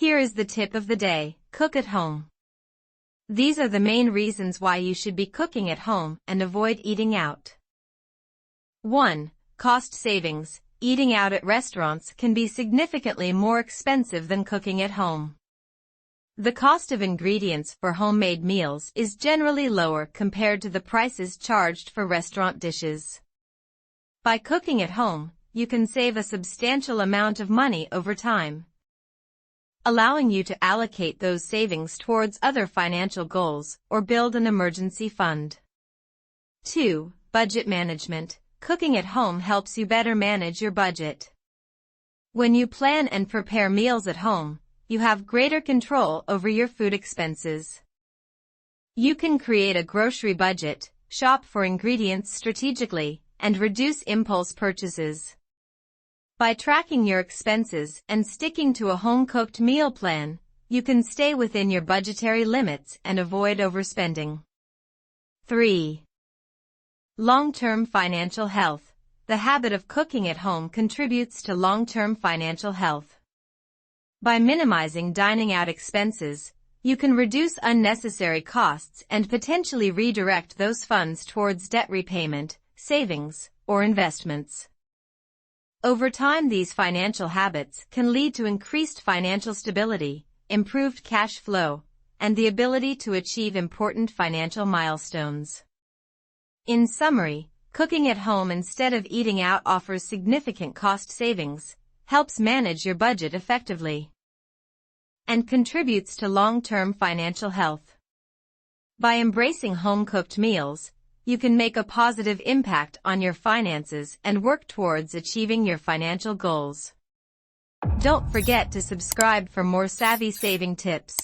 Here is the tip of the day: cook at home. These are the main reasons why you should be cooking at home and avoid eating out. 1. Cost savings. Eating out at restaurants can be significantly more expensive than cooking at home. The cost of ingredients for homemade meals is generally lower compared to the prices charged for restaurant dishes. By cooking at home, you can save a substantial amount of money over time, allowing you to allocate those savings towards other financial goals or build an emergency fund. 2. Budget management. Cooking at home helps you better manage your budget. When you plan and prepare meals at home, you have greater control over your food expenses. You can create a grocery budget, shop for ingredients strategically, and reduce impulse purchases. By tracking your expenses and sticking to a home-cooked meal plan, you can stay within your budgetary limits and avoid overspending. 3. Long-term financial health. The habit of cooking at home contributes to long-term financial health. By minimizing dining out expenses, you can reduce unnecessary costs and potentially redirect those funds towards debt repayment, savings, or investments. Over time, these financial habits can lead to increased financial stability, improved cash flow, and the ability to achieve important financial milestones. In summary, cooking at home instead of eating out offers significant cost savings, helps manage your budget effectively, and contributes to long-term financial health. By embracing home-cooked meals, you can make a positive impact on your finances and work towards achieving your financial goals. Don't forget to subscribe for more savvy saving tips.